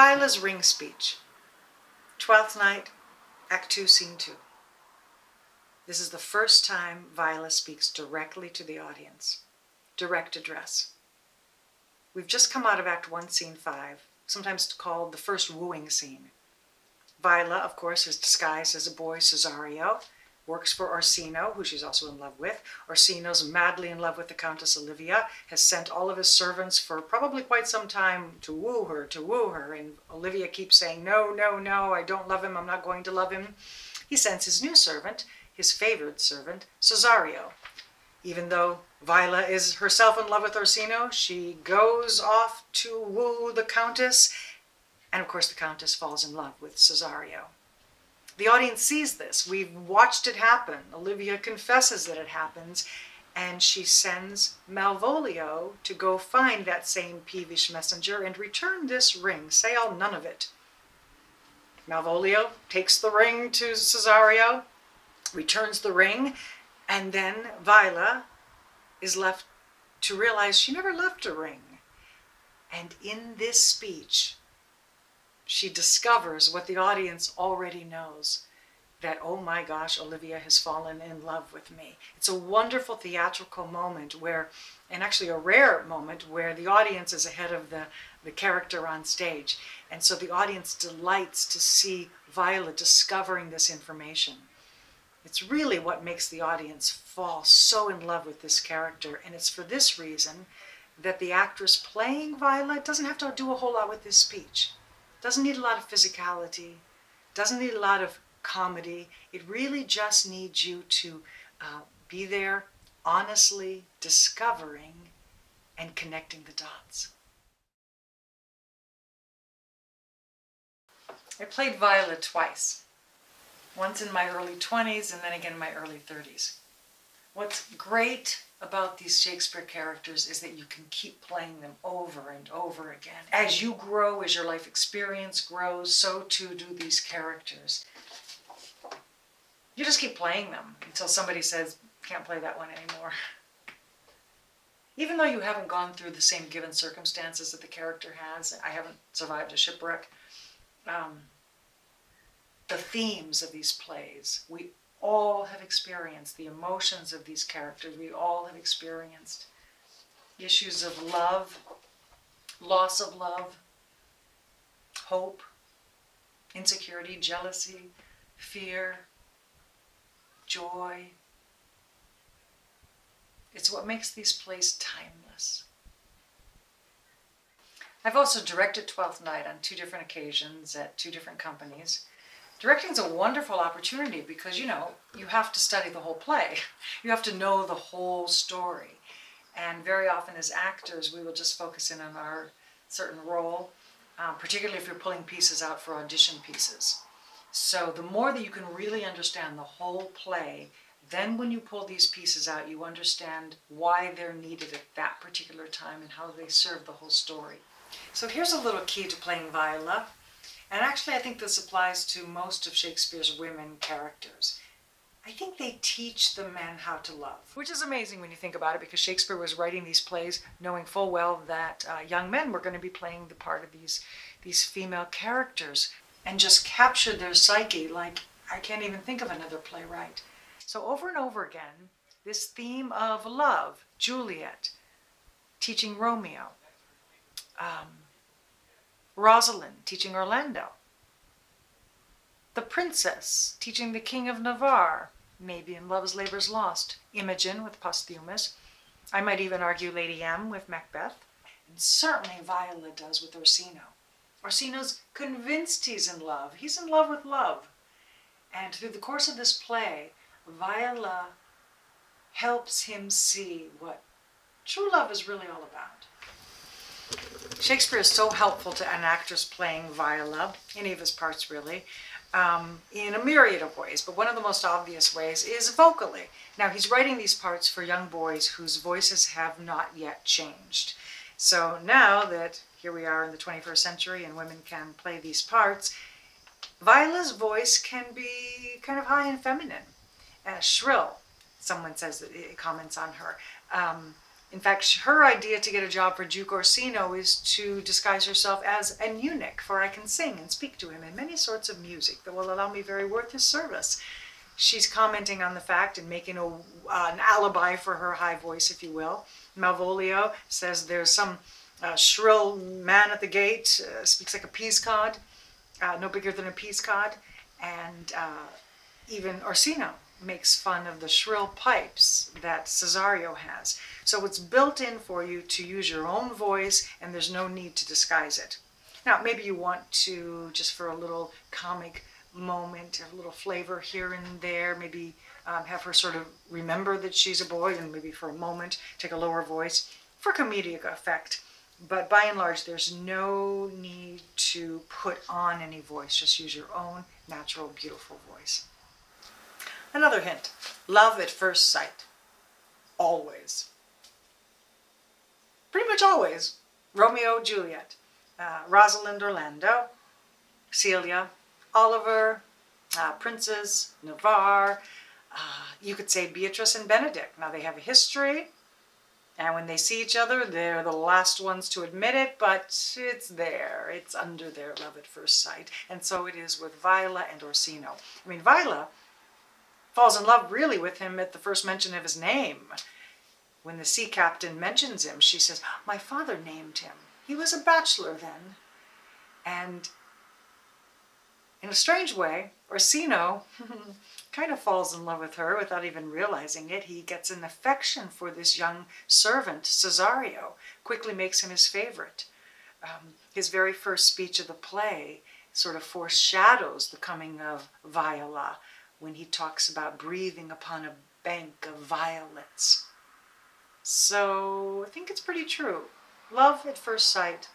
Viola's ring speech. Twelfth Night, Act 2, Scene 2. This is the first time Viola speaks directly to the audience. Direct address. We've just come out of Act 1, Scene 5, sometimes called the first wooing scene. Viola, of course, is disguised as a boy, Cesario, works for Orsino, who she's also in love with. Orsino's madly in love with the Countess Olivia, has sent all of his servants for probably quite some time to woo her, and Olivia keeps saying, no, no, no, I don't love him, I'm not going to love him. He sends his new servant, his favored servant, Cesario. Even though Viola is herself in love with Orsino, she goes off to woo the Countess, and of course the Countess falls in love with Cesario. The audience sees this. We've watched it happen. Olivia confesses that it happens, and she sends Malvolio to go find that same peevish messenger and return this ring. Say all none of it. Malvolio takes the ring to Cesario, returns the ring, and then Viola is left to realize she never left a ring. And in this speech, she discovers what the audience already knows, that, oh my gosh, Olivia has fallen in love with me. It's a wonderful theatrical moment where, and actually a rare moment, where the audience is ahead of the character on stage. And so the audience delights to see Viola discovering this information. It's really what makes the audience fall so in love with this character. And it's for this reason that the actress playing Viola doesn't have to do a whole lot with this speech. Doesn't need a lot of physicality, doesn't need a lot of comedy. It really just needs you to be there honestly discovering and connecting the dots. I played Viola twice. Once in my early 20s and then again in my early 30s. What's great about these Shakespeare characters is that you can keep playing them over and over again. As you grow, as your life experience grows, so too do these characters. You just keep playing them until somebody says, can't play that one anymore. Even though you haven't gone through the same given circumstances that the character has, I haven't survived a shipwreck, the themes of these plays, we all have experienced the emotions of these characters. We all have experienced issues of love, loss of love, hope, insecurity, jealousy, fear, joy. It's what makes these plays timeless. I've also directed Twelfth Night on 2 different occasions at 2 different companies. Directing is a wonderful opportunity because, you know, you have to study the whole play. You have to know the whole story. And very often as actors, we will just focus in on our certain role, particularly if you're pulling pieces out for audition pieces. So the more that you can really understand the whole play, then when you pull these pieces out, you understand why they're needed at that particular time and how they serve the whole story. So here's a little key to playing Viola. And actually, I think this applies to most of Shakespeare's women characters. I think they teach the men how to love, which is amazing when you think about it, because Shakespeare was writing these plays knowing full well that young men were going to be playing the part of these female characters, and just captured their psyche like I can't even think of another playwright. So over and over again, this theme of love, Juliet teaching Romeo, Rosalind teaching Orlando, the princess teaching the King of Navarre, maybe in Love's Labour's Lost, Imogen with Posthumus, I might even argue Lady M with Macbeth, and certainly Viola does with Orsino. Orsino's convinced he's in love. He's in love with love. And through the course of this play, Viola helps him see what true love is really all about. Shakespeare is so helpful to an actress playing Viola, any of his parts really, in a myriad of ways, but one of the most obvious ways is vocally. Now, he's writing these parts for young boys whose voices have not yet changed. So now that here we are in the 21st century and women can play these parts, Viola's voice can be kind of high and feminine, shrill. Someone says that it comments on her. In fact, her idea to get a job for Duke Orsino is to disguise herself as an eunuch, for I can sing and speak to him in many sorts of music that will allow me very worth his service. She's commenting on the fact and making an alibi for her high voice, if you will. Malvolio says there's some shrill man at the gate, speaks like a peas cod, no bigger than a peas cod, and even Orsino makes fun of the shrill pipes that Cesario has. So it's built in for you to use your own voice, and there's no need to disguise it. Now, maybe you want to, just for a little comic moment, a little flavor here and there, maybe have her sort of remember that she's a boy, and maybe for a moment take a lower voice for comedic effect. But by and large, there's no need to put on any voice. Just use your own natural, beautiful voice. Another hint, love at first sight. Always. Pretty much always. Romeo, Juliet, Rosalind, Orlando, Celia, Oliver, Princes, Navarre. You could say Beatrice and Benedict. Now they have a history, and when they see each other, they're the last ones to admit it, but it's there. It's under their love at first sight. And so it is with Viola and Orsino. I mean, Viola falls in love really with him at the first mention of his name. When the sea captain mentions him, she says, "My father named him. He was a bachelor then." And in a strange way, Orsino kind of falls in love with her without even realizing it. He gets an affection for this young servant, Cesario, quickly makes him his favorite. His very first speech of the play sort of foreshadows the coming of Viola, when he talks about breathing upon a bank of violets. So I think it's pretty true. Love at first sight,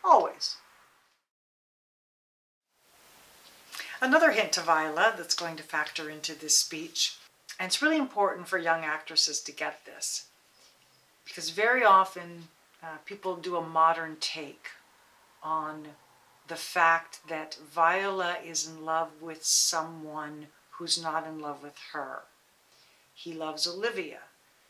always. Another hint to Viola that's going to factor into this speech, and it's really important for young actresses to get this, because very often people do a modern take on the fact that Viola is in love with someone who's not in love with her. He loves Olivia.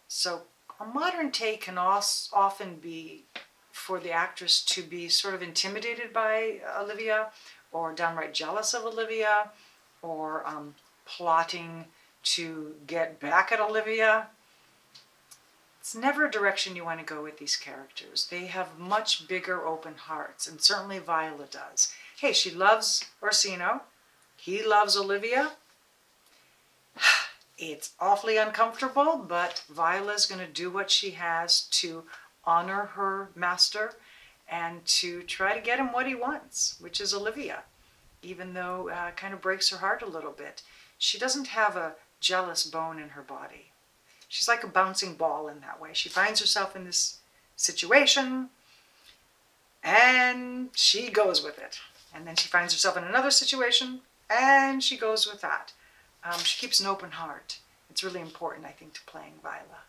So a modern take can often be for the actress to be sort of intimidated by Olivia, or downright jealous of Olivia, or plotting to get back at Olivia. It's never a direction you want to go with these characters. They have much bigger open hearts, and certainly Viola does. Hey, she loves Orsino. He loves Olivia. It's awfully uncomfortable, but Viola's going to do what she has to honor her master and to try to get him what he wants, which is Olivia, even though it kind of breaks her heart a little bit. She doesn't have a jealous bone in her body. She's like a bouncing ball in that way. She finds herself in this situation, and she goes with it. And then she finds herself in another situation, and she goes with that. She keeps an open heart. It's really important, I think, to playing Viola.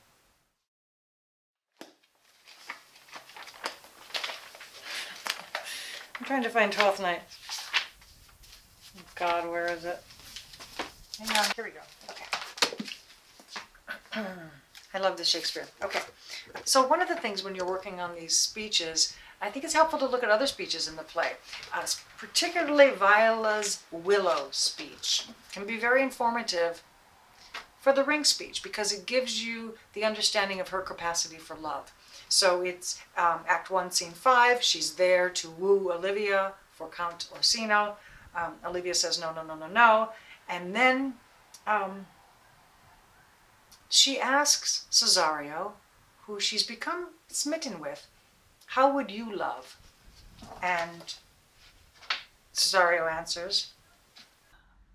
I'm trying to find Twelfth Night. Oh God, where is it? Hang on, here we go. Okay. I love this Shakespeare. Okay. So one of the things when you're working on these speeches, I think it's helpful to look at other speeches in the play. Particularly Viola's Willow speech can be very informative for the Ring speech, because it gives you the understanding of her capacity for love. So it's Act 1, Scene 5. She's there to woo Olivia for Count Orsino. Olivia says no, no, no, no, no. And then she asks Cesario, who she's become smitten with, "How would you love?" And Cesario answers,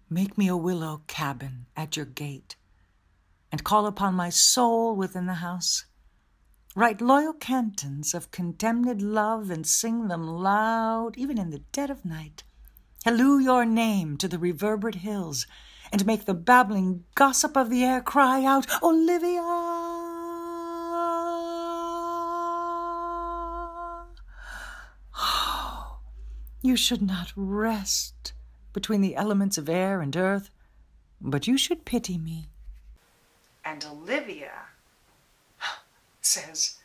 "Make me a willow cabin at your gate, and call upon my soul within the house. Write loyal cantons of contemned love, and sing them loud, even in the dead of night. Halloo your name to the reverberate hills, and make the babbling gossip of the air cry out, Olivia! Oh, you should not rest between the elements of air and earth, but you should pity me." And Olivia says,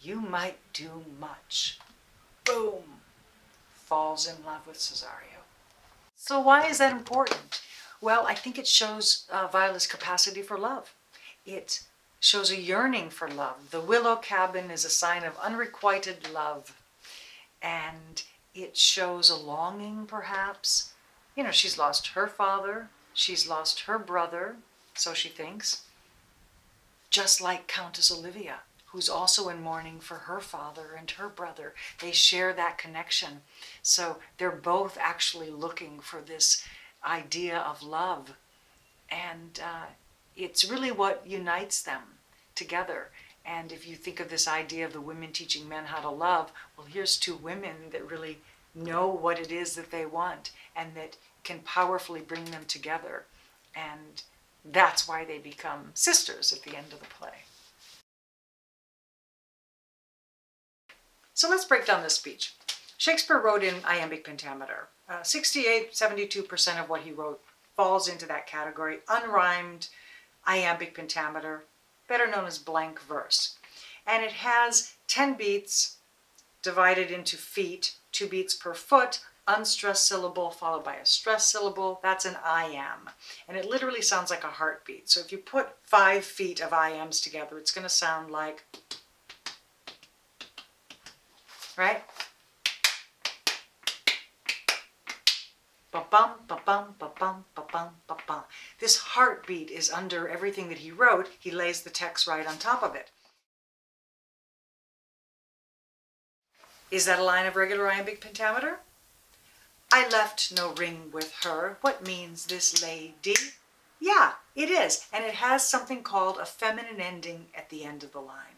"You might do much." Boom! Falls in love with Cesario. So why is that important? Well, I think it shows Viola's capacity for love. It shows a yearning for love. The willow cabin is a sign of unrequited love. And it shows a longing, perhaps. You know, she's lost her father. She's lost her brother, so she thinks. Just like Countess Olivia, who's also in mourning for her father and her brother. They share that connection. So they're both actually looking for this idea of love. And it's really what unites them together. And if you think of this idea of the women teaching men how to love, well, here's two women that really know what it is that they want and that can powerfully bring them together. And that's why they become sisters at the end of the play. So let's break down this speech. Shakespeare wrote in iambic pentameter. 72% of what he wrote falls into that category. Unrhymed iambic pentameter, better known as blank verse. And it has 10 beats divided into feet, 2 beats per foot, unstressed syllable followed by a stressed syllable. That's an iamb. And it literally sounds like a heartbeat. So if you put 5 feet of iambs together, it's going to sound like, right? Ba-bum, ba-bum, ba-bum, ba-bum, ba-bum. This heartbeat is under everything that he wrote. He lays the text right on top of it. Is that a line of regular iambic pentameter? I left no ring with her. What means this lady? Yeah, it is. And it has something called a feminine ending at the end of the line.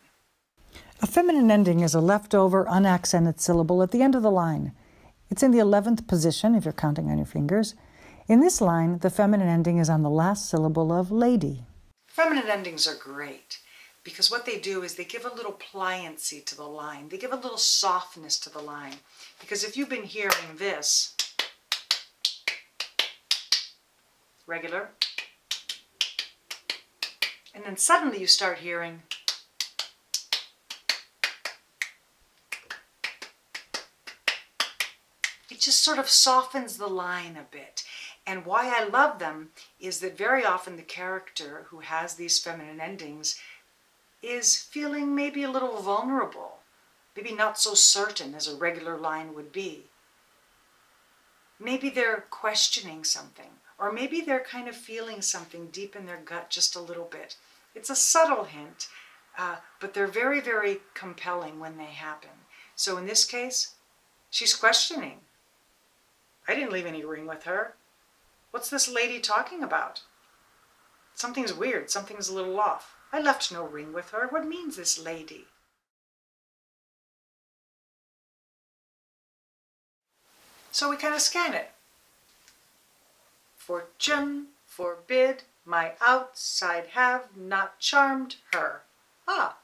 A feminine ending is a leftover, unaccented syllable at the end of the line. It's in the 11th position, if you're counting on your fingers. In this line, the feminine ending is on the last syllable of lady. Feminine endings are great because what they do is they give a little pliancy to the line. They give a little softness to the line. Because if you've been hearing this, regular, and then suddenly you start hearing it just sort of softens the line a bit. And why I love them is that very often the character who has these feminine endings is feeling maybe a little vulnerable, maybe not so certain as a regular line would be. Maybe they're questioning something, or maybe they're kind of feeling something deep in their gut just a little bit. It's a subtle hint, but they're very, very compelling when they happen. So in this case, she's questioning. I didn't leave any ring with her. What's this lady talking about? Something's weird. Something's a little off. I left no ring with her. What means this lady? So we kind of scan it. Fortune forbid my outside have not charmed her. Ah,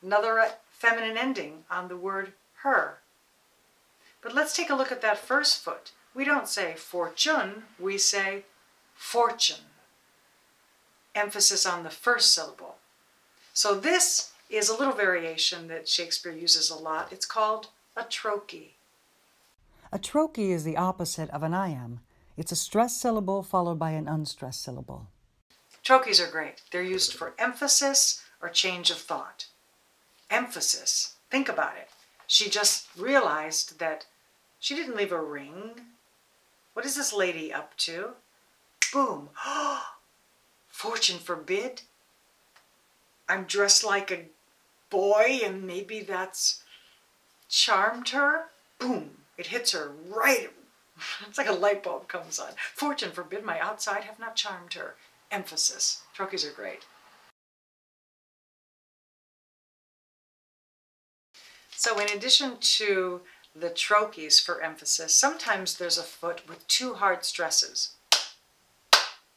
another feminine ending on the word her. But let's take a look at that first foot. We don't say fortune, we say fortune. Emphasis on the first syllable. So this is a little variation that Shakespeare uses a lot. It's called a trochee. A trochee is the opposite of an iamb. It's a stressed syllable followed by an unstressed syllable. Trochees are great. They're used for emphasis or change of thought. Emphasis. Think about it. She just realized that she didn't leave a ring. What is this lady up to? Boom. Fortune forbid. I'm dressed like a boy and maybe that's charmed her. Boom. It hits her right. It's like a light bulb comes on. Fortune forbid my outside have not charmed her. Emphasis. Trochees are great. So in addition to the trochees for emphasis, sometimes there's a foot with 2 hard stresses.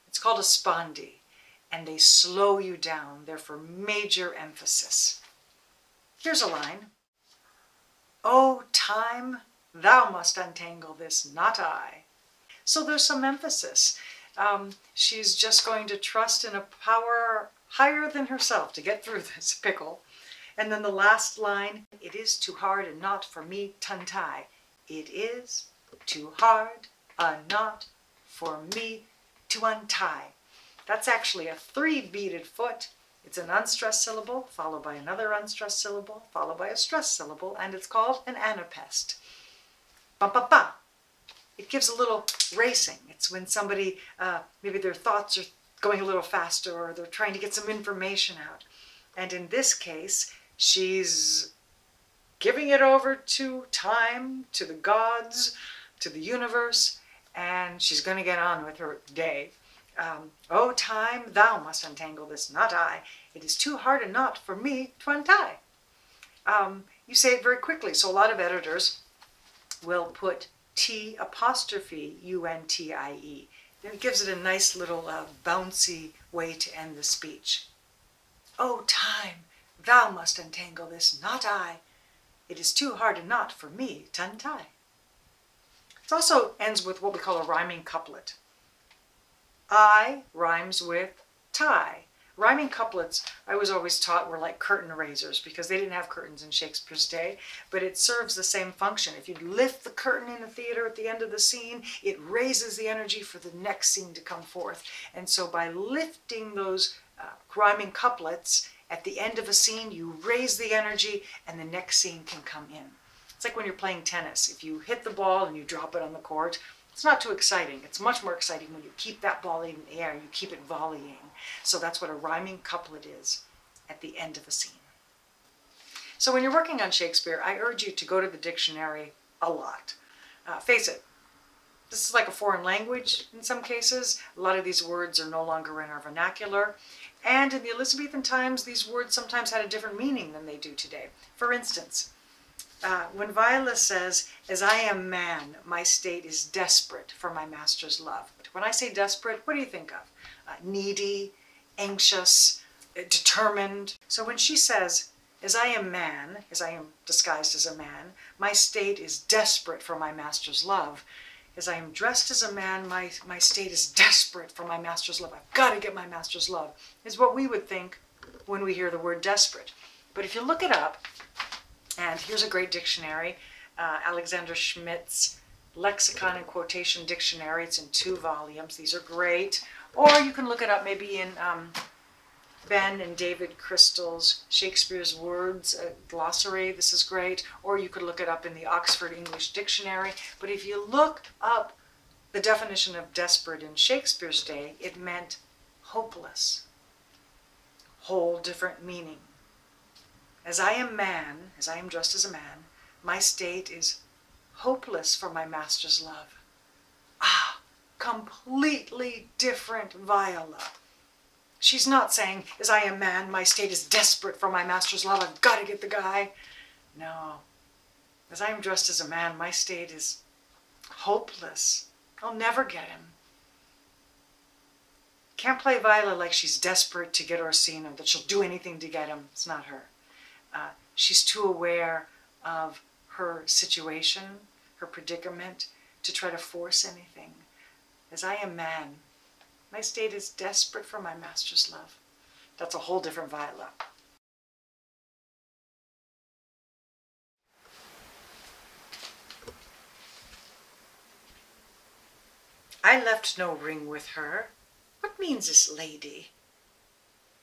It's called a spondee, and they slow you down. They're for major emphasis. Here's a line. Oh, time, thou must untangle this, not I. So there's some emphasis. She's just going to trust in a power higher than herself to get through this pickle. And then the last line, it is too hard a knot for me to untie. It is too hard a knot for me to untie. That's actually a 3-beated foot. It's an unstressed syllable, followed by another unstressed syllable, followed by a stressed syllable, and it's called an anapest. Ba-ba-ba. It gives a little racing. It's when somebody, maybe their thoughts are going a little faster, or they're trying to get some information out. And in this case, she's giving it over to time, to the gods, to the universe, and she's going to get on with her day. O time, thou must untangle this, not I. It is too hard a knot for me to untie. You say it very quickly, so a lot of editors will put T'', U-N-T-I-E. Then it gives it a nice little bouncy way to end the speech. O time, thou must untangle this, not I. It is too hard a knot for me to untie. It also ends with what we call a rhyming couplet. I rhymes with tie. Rhyming couplets, I was always taught, were like curtain raisers because they didn't have curtains in Shakespeare's day, but it serves the same function. If you lift the curtain in the theater at the end of the scene, it raises the energy for the next scene to come forth. And so by lifting those rhyming couplets, at the end of a scene, you raise the energy and the next scene can come in. It's like when you're playing tennis. If you hit the ball and you drop it on the court, it's not too exciting. It's much more exciting when you keep that ball in the air, you keep it volleying. So that's what a rhyming couplet is at the end of a scene. So when you're working on Shakespeare, I urge you to go to the dictionary a lot. Face it, this is like a foreign language in some cases. A lot of these words are no longer in our vernacular. And in the Elizabethan times, these words sometimes had a different meaning than they do today. For instance, when Viola says, as I am man, my state is desperate for my master's love. When I say desperate, what do you think of? Needy, anxious, determined. So when she says, as I am man, as I am disguised as a man, my state is desperate for my master's love. As I am dressed as a man, my state is desperate for my master's love. I've got to get my master's love, is what we would think when we hear the word desperate. But if you look it up, and here's a great dictionary, Alexander Schmidt's Lexicon and Quotation Dictionary. It's in 2 volumes. These are great. Or you can look it up maybe in Ben and David Crystal's Shakespeare's Words Glossary. This is great. Or you could look it up in the Oxford English Dictionary. But if you look up the definition of desperate in Shakespeare's day, it meant hopeless. Whole different meaning. As I am man, as I am dressed as a man, my state is hopeless for my master's love. Ah, completely different Viola. She's not saying, as I am man, my state is desperate for my master's love, I've got to get the guy. No. As I am dressed as a man, my state is hopeless. I'll never get him. Can't play Viola like she's desperate to get Orsino, that she'll do anything to get him. It's not her. She's too aware of her situation, her predicament, to try to force anything. As I am man, my state is desperate for my master's love. That's a whole different Viola. I left no ring with her. What means this lady?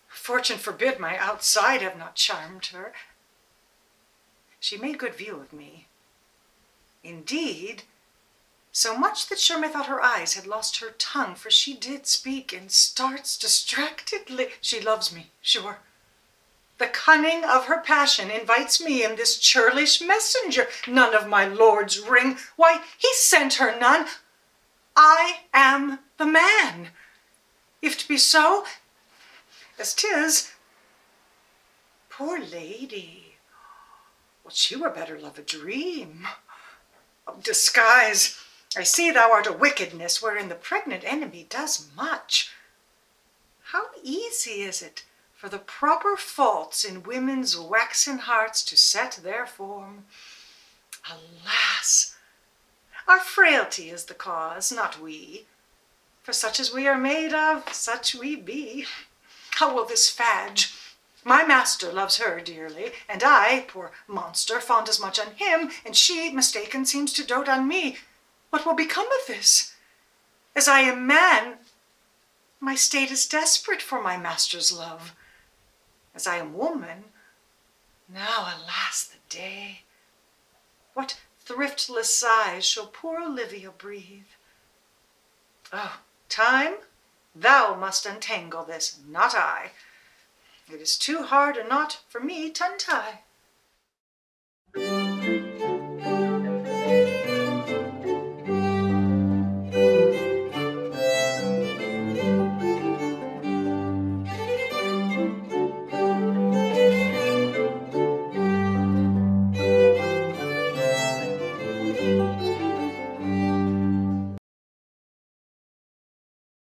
Fortune forbid my outside have not charmed her. She made good view of me. Indeed, so much that sure methought her eyes had lost her tongue, for she did speak and starts distractedly. She loves me, sure. The cunning of her passion invites me in this churlish messenger. None of my lord's ring. Why, he sent her none. I am the man. If 't be so, as 'tis, poor lady, well, she were better love a dream. Of disguise, I see thou art a wickedness wherein the pregnant enemy does much. How easy is it for the proper faults in women's waxen hearts to set their form? Alas, our frailty is the cause, not we. For such as we are made of, such we be. How will this fadge, My master loves her dearly, and I, poor monster, fond as much on him, and she, mistaken, seems to dote on me. What will become of this? As I am man, my state is desperate for my master's love. As I am woman, now, alas, the day. What thriftless sighs shall poor Olivia breathe? Oh, time, thou must untangle this, not I. It is too hard a knot for me to untie.